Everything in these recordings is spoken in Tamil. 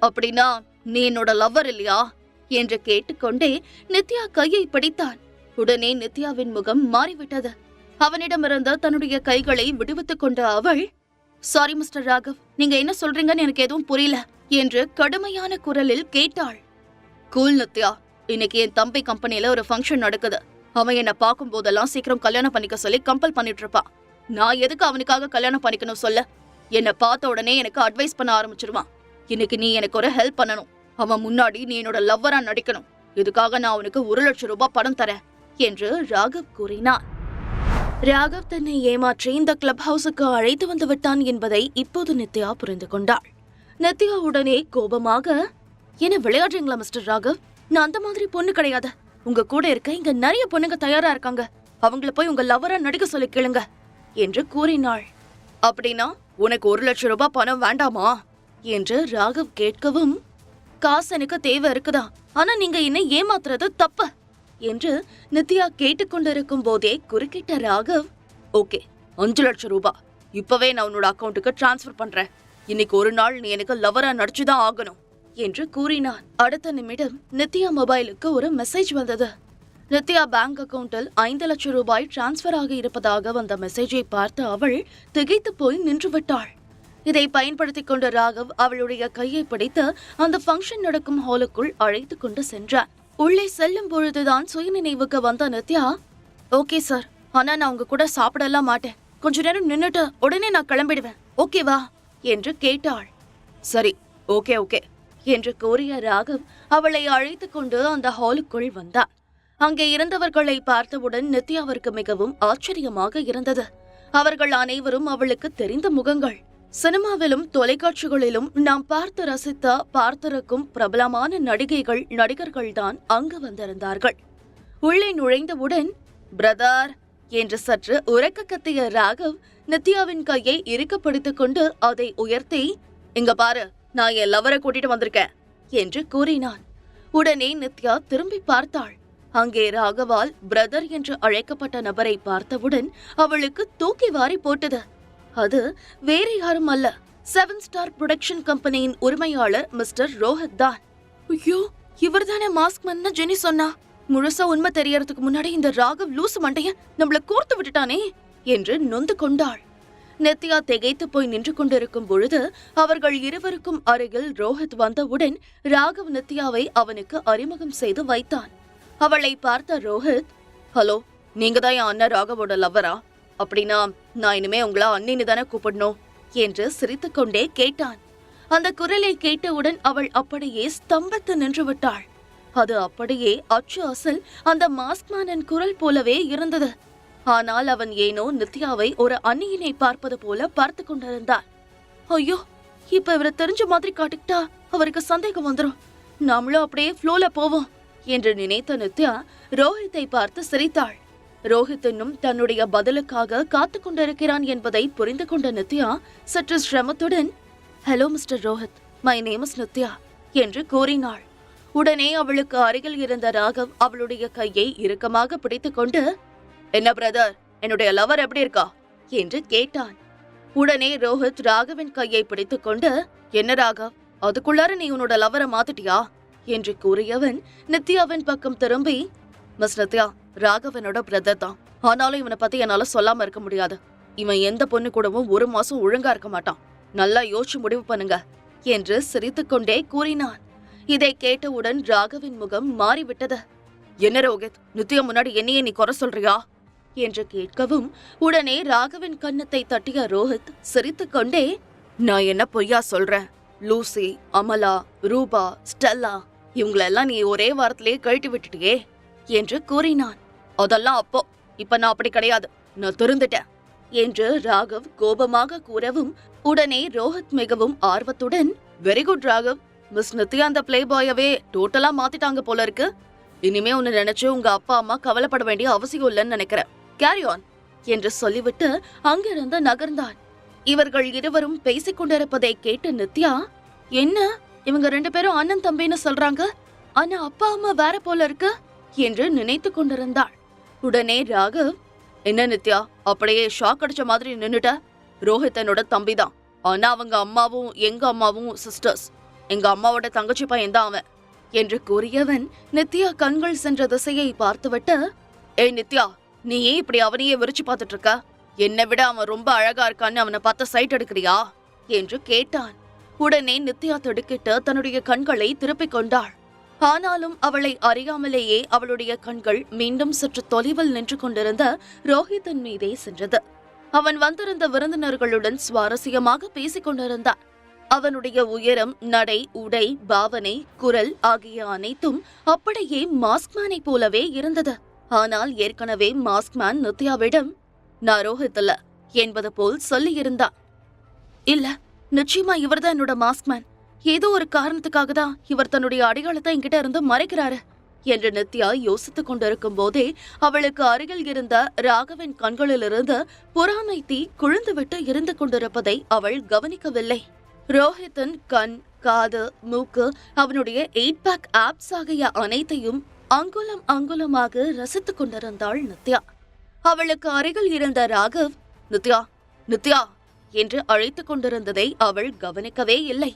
அப்படின்னா நீ என்னோட லவ்வர் இல்லையா என்று கேட்டுக்கொண்டே நித்யா கையை பிடித்தான். உடனே நித்யாவின் முகம் மாறிவிட்டது. அவனிடமிருந்து தன்னுடைய கைகளை விடுவித்துக் கொண்ட அவள், சாரி மிஸ்டர் ராகவ், நீங்க என்ன சொல்றீங்கன்னு எனக்கு எதுவும் புரியல என்று கடுமையான குரலில் கேட்டாள். கூல் நித்யா, இன்னைக்கு என் தம்பி கம்பெனில ஒரு ஃபங்க்ஷன் நடக்குது. அவன் என்ன பார்க்கும் போதெல்லாம் சீக்கிரம் கல்யாணம் பண்ணிக்க சொல்லி கம்பல் பண்ணிட்டு இருப்பான். நான் எதுக்கு அவனுக்காக கல்யாணம் பண்ணிக்கணும் சொல்ல? என்ன பார்த்த உடனே எனக்கு அட்வைஸ் பண்ண ஆரம்பிச்சிருவான். இன்னைக்கு நீ எனக்கு ஒரு ஹெல்ப் பண்ணணும். அவன் முன்னாடி நீ என்னோட லவ்வரா நடிக்கணும். இதுக்காக நான் அவனுக்கு 1,00,000 ரூபாய் பணம் தரேன் என்று ராகவ் கூறினான். ராகவ் தன்னை ஏமாற்றி இந்த கிளப் ஹவுஸுக்கு அழைத்து வந்து விட்டான் என்பதை இப்போது நித்யா புரிந்து கொண்டாள். நித்யா உடனே கோபமாக, என்ன விளையாடுறீங்களா மிஸ்டர் ராகவ்? நான் அந்த மாதிரி பொண்ணு கிடையாது. உங்க கூட இருக்க இங்க நிறைய பொண்ணுங்க தயாரா இருக்காங்க. அவங்கள போய் உங்க லவ்வரா நடிக்க சொல்லி கேளுங்க என்று கூறினாள். அப்படின்னா உனக்கு 1,00,000 ரூபாய் பணம் வேண்டாமா என்று ராகவ் கேட்கவும், காசு எனக்கு தேவை இருக்குதா, ஆனா நீங்க என்ன ஏமாத்துறது தப்பு என்று நித்யா கேட்டுக்கொண்டிருக்கும் போதே குறுக்கிட்ட ராகவ், ஓகே 5,00,000 ரூபாய் இப்பவே நான் உன்னோட அக்கௌண்ட்டுக்கு டிரான்ஸ்பர் பண்றேன். இன்னைக்கு ஒரு நாள் நீ எனக்கு லவரா நடிச்சுதான் ஆகணும் என்று கூறினான். அடுத்த நிமிடம் நித்யா மொபைலுக்கு ஒரு மெசேஜ் வந்தது. நித்யா பேங்க் அக்கவுண்டில் 5,00,000 ரூபாய் டிரான்ஸ்பர் ஆகி இருப்பதாக வந்த மெசேஜை பார்த்து அவள் திகைத்து போய் நின்று விட்டாள். இதை பயன்படுத்திக் கொண்ட ராகவ் அவளுடைய கையை பிடித்து அந்த ஃபங்க்ஷன் நடக்கும் ஹாலுக்குள் அழைத்து கொண்டு சென்றார். உள்ளே செல்லும் பொழுதுதான் சுயநினைவுக்கு வந்த நித்யா, ஓகே சார், ஆனா நான் உங்க கூட சாப்பிடலாம் மாட்டேன். கொஞ்ச நேரம் நின்னுட்டு உடனே நான் கிளம்பிடுவேன், ஓகேவா என்று கேட்டாள். சரி, ஓகே ஓகே என்று கூறிய ராகவ் அவளை அழைத்து கொண்டு அந்த ஹாலுக்குள் வந்தார். அங்கே இருந்தவர்களை பார்த்தவுடன் நித்யாவிற்கு மிகவும் ஆச்சரியமாக இருந்தது. அவர்கள் அனைவரும் அவளுக்கு தெரிந்த முகங்கள். சினிமாவிலும் தொலைக்காட்சிகளிலும் நாம் பார்த்து ரசித்த பார்த்திருக்கும் பிரபலமான நடிகைகள் நடிகர்கள்தான் அங்கு வந்திருந்தார்கள். உள்ளே நுழைந்தவுடன் பிரதர் என்று சற்று உரக்க கத்திய ராகவ் நித்யாவின் கையை இறுக்கப்படுத்திக் கொண்டு அதை உயர்த்தி, இங்க பாரு, நான் என் லவரை கூட்டிட்டு வந்திருக்கேன் என்று கூறினான். உடனே நித்யா திரும்பி பார்த்தாள். அங்கே ராகவால் பிரதர் என்று அழைக்கப்பட்ட நபரை பார்த்தவுடன் அவளுக்கு தூக்கி வாரி போட்டது. அது வேற யாரும் அல்ல, 7 ஸ்டார் புரொடக்ஷன் கம்பெனியின் உரிமையாளர் மிஸ்டர் ரோஹித் தான். ஐயோ, இவர்தானே மாஸ்க் மன்ன ஜெனி சொன்னா? முழுசா உண்மை தெரியறதுக்கு முன்னாடி இந்த ராகவ் லூசு மண்டைய நம்மள கோர்த்து விட்டுட்டானே என்று நொந்து கொண்டாள். நித்யா திகைத்து போய் நின்று கொண்டிருக்கும் பொழுது அவர்கள் இருவருக்கும் அருகில் ரோஹித் வந்தவுடன் ராகவ் நித்யாவை அவனுக்கு அறிமுகம் செய்து வைத்தான். அவளை பார்த்த ரோஹித், ஹலோ, நீங்க தான் என் அண்ணன் ராகவோட லவ்வரா? அப்படின்னா நான் இனிமே உங்களா அண்ணின்னு தானே கூப்பிடணும் என்று சிரித்துக்கொண்டே கேட்டான். அந்த குரலை கேட்டவுடன் அவள் அப்படியே ஸ்தம்பித்து நின்று விட்டாள். அது அப்படியே அச்சு அசல் அந்த மாஸ்க்மேனின் குரல் போலவே இருந்தது. ஆனால் அவன் ஏனோ நித்யாவை ஒரு அண்ணியினை பார்ப்பது போல பார்த்து கொண்டிருந்தான். ஐயோ, இப்ப இவரை தெரிஞ்ச மாதிரி காட்டிக்கிட்டா அவருக்கு சந்தேகம் வந்துடும். நாமளும் அப்படியே ஃப்ளோல போவோம் என்று நினைத்த நித்யா ரோஹித்தை பார்த்து சிரித்தாள். ரோஹித் இன்னும் தன்னுடைய பதிலுக்காக காத்து கொண்டிருக்கிறான் என்பதை புரிந்து கொண்ட நித்யா சற்று சிரமத்துடன், hello mister Rohit, my name is Nithya என்று கூறினாள். உடனே அவளுக்கு அருகில் இருந்த ராகவ் அவளுடைய கையை இறுக்கமாக பிடித்துக் கொண்டு, என்ன பிரதர், என்னுடைய லவர் எப்படி இருக்கா என்று கேட்டான். உடனே ரோஹித் ராகவின் கையை பிடித்துக் கொண்டு, என்ன ராகவ், அதுக்குள்ளார நீ உன்னோட லவரை மாத்திட்டியா என்று கூறியவன் நித்யாவின் பக்கம் திரும்பி, மிஸ் நித்யா, ராகவனோட பிரதர் தான். ஆனாலும் இவனை பத்தி என்னால சொல்லாம இருக்க முடியாது. இவன் எந்த பொண்ணு கூடவும் 1 மாசம் ஒழுங்கா இருக்க மாட்டான். நல்லா யோசிச்சு முடிவு பண்ணுங்க என்று சிரித்துக்கொண்டே கூறினான். இதை கேட்டவுடன் ராகவின் முகம் மாறிவிட்டது. என்ன ரோஹித், நித்யா முன்னாடி என்னையே நீ குறை சொல்றியா என்று கேட்கவும் உடனே ராகவின் கன்னத்தை தட்டிய ரோஹித் சிரித்துக்கொண்டே, நான் என்ன பொய்யா சொல்றேன்? லூசி, அமலா, ரூபா, ஸ்டெல்லா இவங்களெல்லாம் நீ ஒரே வாரத்திலேயே கழட்டி விட்டுட்டியே என்று கூறினான். அதெல்லாம் அப்போ, இப்ப நான் அப்படி கிடையாது, நான் திருந்துட்டேன் என்று ராகவ் கோபமாக கூறவும் உடனே ரோஹித் மிகவும் ஆர்வத்துடன், very good Raghav, miss Nithya அந்த பிளே பாயவே டோட்டலா மாத்திட்டாங்க போல இருக்கு. இனிமே உன்னை நினைச்சு உங்க அப்பா அம்மா கவலைப்பட வேண்டிய அவசியம் இல்லைன்னு நினைக்கிறேன். கேரி ஆன் என்று சொல்லிவிட்டு அங்கிருந்து நகர்ந்தான். இவர்கள் இருவரும் பேசிக் கொண்டிருப்பதை கேட்ட நித்யா, என்ன இவங்க 2 பேரும் அண்ணன் தம்பின்னு சொல்றாங்க, ஆனா அப்பா அம்மா வேற போல இருக்கு என்று நினைத்து கொண்டிருந்தாள். உடனே ராகவ், என்ன நித்யா, அப்படியே ஷாக் அடிச்ச மாதிரி நின்னுட்ட? ரோஹித் என்னோட தம்பிதான், ஆனா அவங்க அம்மாவும் எங்க அம்மாவும் சிஸ்டர்ஸ். எங்க அம்மாவோட தங்கச்சி பையன் தான் அவன் என்று கூறியவன் நித்யா கண்கள் சென்ற திசையை பார்த்துவிட்டு, ஏய் நித்யா, நீ ஏன் இப்படி அவனையே விரிச்சு பார்த்துட்டு இருக்க? என்னை விட அவன் ரொம்ப அழகா இருக்கான்னு அவனை பார்த்த சைட் எடுக்கிறியா என்று கேட்டான். உடனே நித்யா திடுக்கிட்டு தன்னுடைய கண்களை திருப்பிக் கொண்டாள். ஆனாலும் அவளை அறியாமலேயே அவளுடைய கண்கள் மீண்டும் சற்று தொலைவில் நின்று கொண்டிருந்த ரோஹிதன் மீதே சென்றது. அவன் வந்திருந்த விருந்தினர்களுடன் சுவாரஸ்யமாக பேசிக் கொண்டிருந்தான். அவனுடைய உயரம், நடை, உடை, பாவனை, குரல் ஆகிய அனைத்தும் அப்படியே மாஸ்க்மேனை போலவே இருந்தது. ஆனால் ஏற்கனவே மாஸ்க்மேன் நித்யாவிடம் நான் ரோஹித் இல்ல என்பது போல் சொல்லியிருந்தான். இல்ல, நிச்சயமா இவர்தான் என்னோட மாஸ்க்மேன். ஏதோ ஒரு காரணத்துக்காக தான் இவர் தன்னுடைய அடையாளத்தை என்கிட்ட இருந்து மறைக்கிறாரு என்று நித்யா யோசித்துக் கொண்டிருக்கும் போதே அவளுக்கு அருகில் இருந்த ராகவின் கண்களிலிருந்து பொறாமை தீ குழுந்துவிட்டு இருந்து கொண்டிருப்பதை அவள் கவனிக்கவில்லை. ரோஹித்தின் கண், காது, மூக்கு, அவனுடைய 8 பேக் ஆப்ஸ் ஆகிய அனைத்தையும் அங்குலம் அங்குலமாக ரசித்துக் கொண்டிருந்தாள் நித்யா. அவளுக்கு அருகில் இருந்த ராகவ் நித்யா நித்யா என்று அழைத்துக் கொண்டிருந்ததை அவள் கவனிக்கவே இல்லை.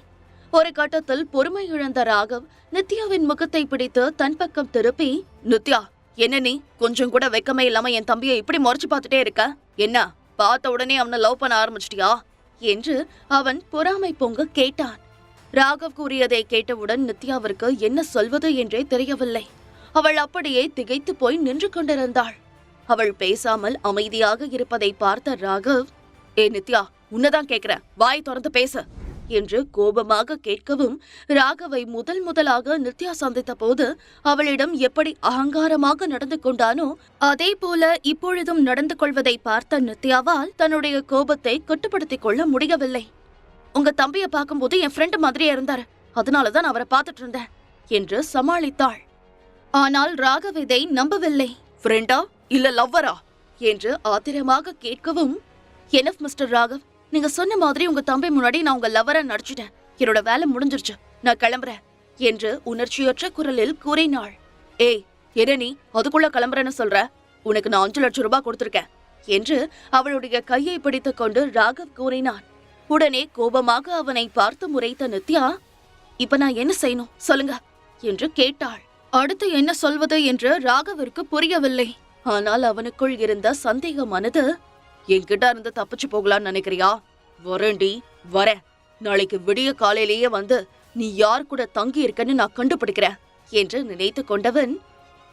ஒரு கட்டத்தில் பொறுமை இழந்த ராகவ் நித்யாவின் முகத்தை பிடித்து தன் பக்கம் திருப்பி, நித்யா, என்ன நீ கொஞ்சம் கூட வெக்கமே இல்லாம என் தம்பியை இப்படி முறைச்சு பார்த்துட்டே இருக்க? என்ன பார்த்த உடனே அவனை லவ் பண்ண ஆரம்பிச்சிட்டியா என்று அவன் பொறாமை பொங்க கேட்டான். ராகவ் கூறியதை கேட்டவுடன் நித்யாவிற்கு என்ன சொல்வது என்றே தெரியவில்லை. அவள் அப்படியே திகைத்து போய் நின்று கொண்டிருந்தாள். அவள் பேசாமல் அமைதியாக இருப்பதை பார்த்த ராகவ், ஏ நித்யா, உன்னதான் கேக்குறேன், வாய் திறந்து பேச என்று கோபமாக கேட்கவும், ராகவை முதலாக நித்யா சந்தித்த போது அவளிடம் எப்படி அகங்காரமாக நடந்து கொண்டானோ அதே போல இப்பொழுதும் நடந்து கொள்வதை பார்த்த நித்யாவால் தன்னுடைய கோபத்தை கட்டுப்படுத்திக் கொள்ள முடியவில்லை. உங்க தம்பிய பார்க்கும்போது என் ஃப்ரெண்டு மாதிரியே இருந்தாரு, அதனாலதான் அவரை பார்த்துட்டு இருந்தேன் என்று சமாளித்தாள். ஆனால் ராகவ் இதை நம்பவில்லை. ஃப்ரெண்டா இல்ல லவ்வரா என்று ஆத்திரமாக கேட்கவும், எனஃப் மிஸ்டர் ராகவ், நீங்க சொன்ன மாதிரி உங்க தம்பி முன்னாடி நான் உங்க லவ்வரா நடிச்சிட்டேன். என்னோட வேலை முடிஞ்சிருச்சு, நான் கிளம்புறேன் என்று உணர்ச்சியற்ற குரலில் கூறினாள். ஏய், என்ன நீ அதுக்குள்ள கிளம்புறேன்னு சொல்ற? உனக்கு நான் 5 லட்சம் ரூபாய் கொடுத்திருக்கேன் என்று அவளுடைய கையை பிடித்துக் கொண்டு ராகவ் கூறினான். உடனே கோபமாக அவனை பார்த்து முறைத்த நித்யா, இப்ப நான் என்ன செய்யணும் சொல்லுங்க என்று கேட்டாள். அடுத்து என்ன சொல்வது என்று ராகவிற்கு புரியவில்லை. ஆனால் அவனுக்குள் இருந்த சந்தேகமானது, என்கிட்ட இருந்து தப்பிச்சு போகலான்னு நினைக்கிறியா? வரேண்டி, வரேன். நாளைக்கு விடிய காலையிலேயே வந்து நீ யார் கூட தங்கி இருக்கன்னு நான் கண்டுபிடிக்கிறேன் என்று நினைத்து கொண்டவன்,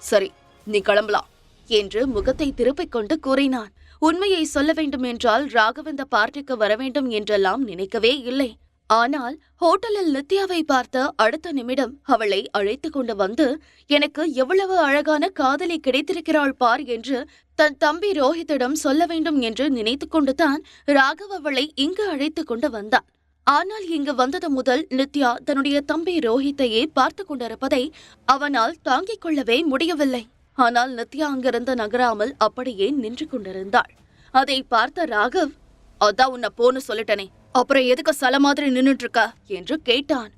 சரி நீ கிளம்பலாம் என்று முகத்தை திருப்பிக் கொண்டு கூறினான். உண்மையை சொல்ல வேண்டும் என்றால் ராகவ் இந்த பார்ட்டிக்கு வர வேண்டும் என்றெல்லாம் நினைக்கவே இல்லை. ஆனால் ஹோட்டலில் நித்யாவை பார்த்த அடுத்த நிமிடம் அவளை அழைத்து கொண்டு வந்து, எனக்கு எவ்வளவு அழகான காதலி கிடைத்திருக்கிறாள் பார் என்று தன் தம்பி ரோஹித்திடம் சொல்ல வேண்டும் என்று நினைத்து கொண்டுதான் ராகவ் அவளை இங்கு அழைத்து கொண்டு வந்தான். ஆனால் இங்கு வந்தது முதல் நித்யா தன்னுடைய தம்பி ரோஹித்தையே பார்த்து கொண்டிருப்பதை அவனால் தாங்கிக் கொள்ளவே முடியவில்லை. ஆனால் நித்யா அங்கிருந்து நகராமல் அப்படியே நின்று கொண்டிருந்தாள். அதை பார்த்த ராகவ், அதான் உன்னை போன்னு சொல்லிட்டனே, அப்புறம் எதுக்கு சல மாதிரி நின்னுட்டு இருக்க என்று கேட்டான்.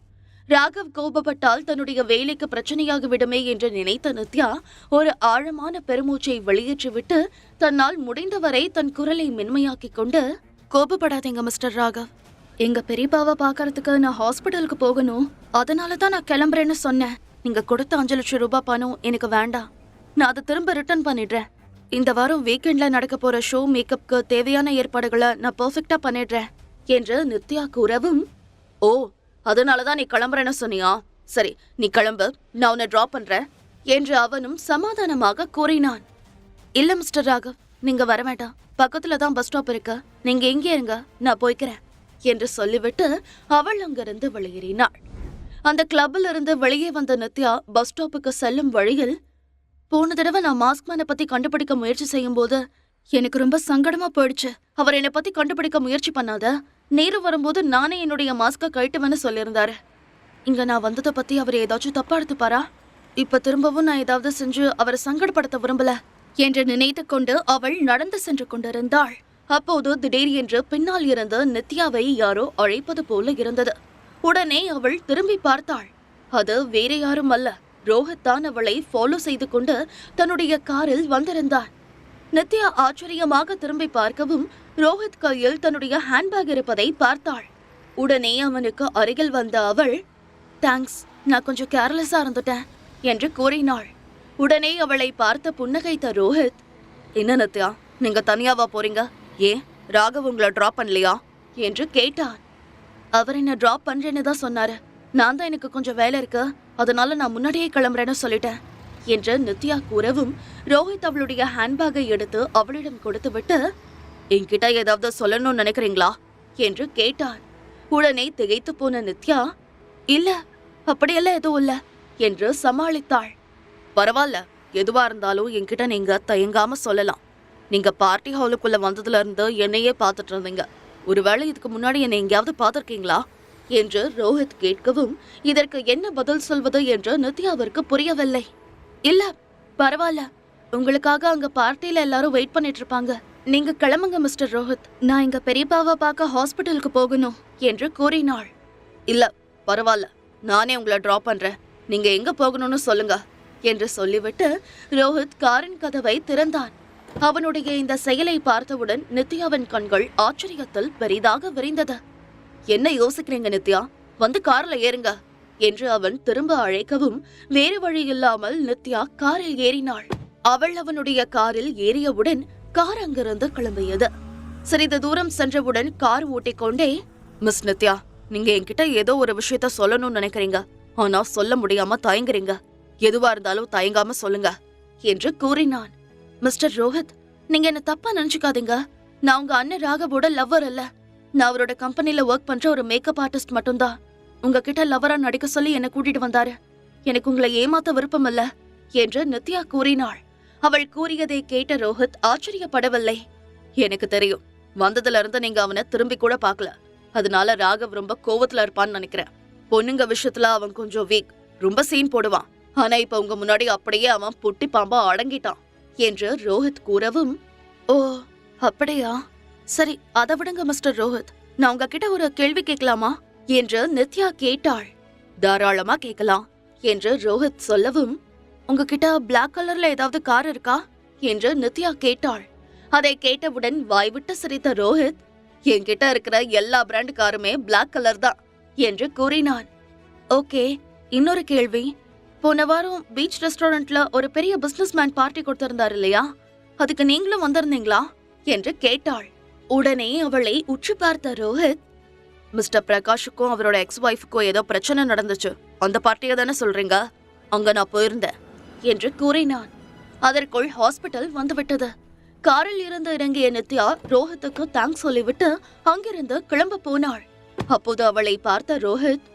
ராகவ் கோபப்பட்டால் தன்னுடைய வேலைக்கு பிரச்சனையாகிவிடுமே என்று நினைத்த நித்யா ஒரு ஆழமான பெருமூச்சை வெளியேற்றிவிட்டு தன்னால் முடிந்தவரை தன் குரலை மென்மையாக்கிக் கொண்டு, கோபப்படாதீங்க மிஸ்டர் ராகவ், எங்க பெரியப்பாவை பாக்கறதுக்கு நான் ஹாஸ்பிட்டலுக்கு போகணும், அதனாலதான் நான் கிளம்புறேன்னு சொன்னேன். நீங்க கொடுத்த 5 லட்சம் ரூபாய் பணம் எனக்கு வேண்டாம், நான் அதை திரும்ப ரிட்டர்ன் பண்ணிடுறேன். இந்த வாரம் வீக்கெண்ட்ல நடக்க போற ஷோ மேக்கப்க்கு தேவையான ஏற்பாடுகளை நான் பெர்ஃபெக்டா பண்ணிடுறேன் என்று நித்யா கூறவும், ஓ அதனாலதான் நீ கிளம்புறேன்னு சொன்னியா? சரி நீ கிளம்பு, நான் உன்னை டிராப் பண்றேன் என்று அவனும் சமாதானமாக கூறினான். இல்ல மிஸ்டர் ராகவ், நீங்க வர வேண்டாம், பக்கத்துலதான் பஸ் ஸ்டாப் இருக்கு, நீங்க எங்கே இருங்க, நான் போய்க்கிறேன் என்று சொல்லிவிட்டு அவள் அங்கிருந்து வெளியேறினாள். அந்த கிளப்பில் இருந்து வெளியே வந்த நித்யா பஸ் ஸ்டாப்புக்கு செல்லும் வழியில், போன தடவை நான் மாஸ்க்மேனை பத்தி கண்டுபிடிக்க முயற்சி செய்யும் போது எனக்கு ரொம்ப சங்கடமா போயிடுச்சு. அவர் என்னை பத்தி கண்டுபிடிக்க முயற்சி பண்ணாத, நேரம் வரும்போது நானே என்னுடைய மாஸ்கை கழட்டுவேன்னு சொல்லியிருந்தாரு. இங்க நான் வந்ததை பத்தி அவர் ஏதாச்சும் தப்பா எடுத்துப்பாரா? இப்ப திரும்பவும் நான் ஏதாவது செஞ்சு அவரை சங்கடப்படுத்த விரும்பல என்று நினைத்து கொண்டு அவள் நடந்து சென்று கொண்டிருந்தாள். அப்போது திடீரென்று பின்னால் இருந்து நித்யாவை யாரோ அழைப்பது போல இருந்தது. உடனே அவள் திரும்பி பார்த்தாள். அது வேற யாரும் அல்ல, ரோஹித் தான் அவளை ஃபாலோ செய்து கொண்டு தன்னுடைய காரில் வந்திருந்தான். நித்யா ஆச்சரியமாக திரும்பி பார்க்கவும் ரோஹித் கையில் தன்னுடைய ஹேண்ட்பேக் இருப்பதை பார்த்தாள். உடனே அவனுக்கு அருகில் வந்த அவள், தேங்க்ஸ், நான் கொஞ்சம் கேர்லெஸ்ஸா இருந்துட்டேன் என்று கூறினாள். உடனே அவளை பார்த்த புன்னகைத்த ரோஹித், என்ன நித்யா, நீங்க தனியாவா போறீங்க? ஏன் ராகவ் உங்களை டிராப் பண்ணலையா என்று கேட்டான். அவர் என்ன டிராப் பண்றேன்னு தான் சொன்னாரு. நான் தான் எனக்கு கொஞ்சம் வேலை இருக்கு, அதனால நான் முன்னாடியே கிளம்புறேன்னு சொல்லிட்டேன் என்று நித்யா கூறவும் ரோஹித் அவளுடைய ஹேண்ட்பேக்கை எடுத்து அவளிடம் கொடுத்து விட்டு, என்கிட்ட ஏதாவது சொல்லணும்னு நினைக்கிறீங்களா என்று கேட்டான். உடனே திகைத்து போன நித்யா, இல்ல அப்படியெல்லாம் எதுவும் இல்ல என்று சமாளித்தாள். பரவாயில்ல, எதுவா இருந்தாலும் என்கிட்ட நீங்க தயங்காம சொல்லலாம். நீங்க பார்ட்டி ஹாலுக்குள்ள வந்ததுல இருந்து என்னையே பார்த்துட்டு இருந்தீங்க. ஒருவேளை இதுக்கு முன்னாடி என்னை எங்கேயாவது பார்த்திருக்கீங்களா என்று ரோஹித் கேட்கவும் இதற்கு என்ன பதில் சொல்வது என்று நித்யாவிற்கு புரியவில்லை. இல்ல பரவாயில்ல, உங்களுக்காக அங்க பார்ட்டியில எல்லாரும் வெயிட் பண்ணிட்டு இருப்பாங்க. நீங்க கிளம்புங்க மிஸ்டர் ரோஹித், நான் எங்க பெரியப்பாவை பார்க்க ஹாஸ்பிட்டலுக்கு போகணும் என்று கூறினாள். இல்ல பரவாயில்ல, நானே உங்களை டிராப் பண்றேன், நீங்க எங்க போகணும்னு சொல்லுங்க என்று சொல்லிவிட்டு ரோஹித் காரின் கதவை திறந்தான். அவனுடைய இந்த செயலை பார்த்தவுடன் நித்யாவின் கண்கள் ஆச்சரியத்தில் பெரிதாக விரிந்தது. என்ன யோசிக்கிறீங்க நித்யா, வந்து கார்ல ஏறுங்க என்று அவன் திரும்ப அழைக்கவும் வேறு வழி இல்லாமல் நித்யா காரில் ஏறினாள். அவள் அவனுடைய காரில் ஏறியவுடன் கார் அங்கிருந்து கிளம்பியது. சிறிது தூரம் சென்றவுடன் கார் ஓட்டிக்கொண்டே, மிஸ் நித்யா, நீங்க என்கிட்ட ஏதோ ஒரு விஷயத்த சொல்லணும்னு நினைக்கிறீங்க, ஆனா சொல்ல முடியாம தயங்குறீங்க. எதுவா இருந்தாலும் தயங்காம சொல்லுங்க என்று கூறினான். மிஸ்டர் ரோஹித், நீங்க என்ன தப்பா நினைச்சுக்காதீங்க. நான் உங்க அண்ணன் ராகவோட லவ்வர் அல்ல. நான் அவரோட கம்பெனில ஒர்க் பண்ற ஒரு மேக்கப் ஆர்டிஸ்ட் மட்டும்தான். உங்ககிட்ட லவ்வரா நடிக்க சொல்லி என்ன கூட்டிட்டு வந்தாரு. எனக்கு உங்களை ஏமாத்த விருப்பம் இல்ல என்று நித்யா கூறினாள். அவள் கூறியதை கேட்ட ரோஹித் ஆச்சரியப்படவில்லை. எனக்கு தெரியும், வந்ததுல இருந்து நீங்க அவனை திரும்பி கூட பாக்கல. அதனால ராகவ் ரொம்ப கோவத்துல இருப்பான்னு நினைக்கிறேன். பொண்ணுங்க விஷயத்துல அவன் கொஞ்சம் வீக், ரொம்ப சீன் போடுவான். ஆனா இப்ப உங்க முன்னாடி அப்படியே அவன் புட்டி பாம்பா அடங்கிட்டான் என்று ரோஹித் கூறவும், ஓ அப்படியா, சரி அதை விடுங்க மிஸ்டர் ரோஹித், நான் உங்ககிட்ட ஒரு கேள்வி கேட்கலாமா என்று நித்யா கேட்டாள். தாராளமா கேட்கலாம் என்று ரோஹித் சொல்லவும், உங்ககிட்ட பிளாக் கலர்ல ஏதாவது கார் இருக்கா என்று நித்யா கேட்டாள். அதை கேட்டவுடன் வாய்விட்டு சிரித்த ரோஹித், என்கிட்ட இருக்கிற எல்லா பிராண்ட் காருமே பிளாக் கலர் தான் என்று கூறினான். ஓகே, இன்னொரு கேள்வி, போன வாரம் பீச் ரெஸ்டாரண்ட்ல ஒரு பெரிய பிசினஸ் மேன் பார்ட்டி கொடுத்திருந்தாரு இல்லையா, அதுக்கு நீங்களும் வந்திருந்தீங்களா என்று கேட்டாள். உடனே அவளை உற்று பார்த்த ரோஹித், மிஸ்டர் பிரகாஷுக்கும் அவரோட எக்ஸ் ஒய்ஃபுக்கும் ஏதோ பிரச்சனை நடந்துச்சு, அந்த பார்ட்டியை தானே சொல்றீங்க, அங்க நான் போயிருந்தேன் என்று கூறினான். அதற்குள் ஹாஸ்பிட்டல் வந்துவிட்டது. காரில் இருந்து இறங்கிய நித்யா ரோஹித்துக்கு தேங்க்ஸ் சொல்லிவிட்டு அங்கிருந்து கிளம்ப போனாள். அப்போது அவளை பார்த்த ரோஹித்,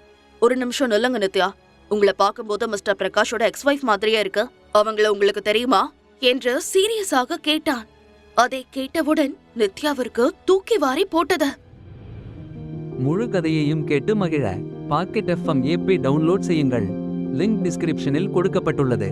ஒரு நிமிஷம் நில்லுங்க நித்யா, உங்களை பார்க்கும்போது மிஸ்டர் பிரகாஷோட எக்ஸ் ஒய்ஃப் மாதிரியே இருக்கு, அவங்கள உங்களுக்கு தெரியுமா என்று சீரியஸாக கேட்டான். அதை கேட்டவுடன் நித்யாவிற்கு தூக்கி வாரி போட்டது. முழு கதையையும் கேட்டு மகிழ பாக்கெட் FM ஆப்பை டவுன்லோட் செய்யுங்கள். லிங்க் டிஸ்கிரிப்ஷனில் கொடுக்கப்பட்டுள்ளது.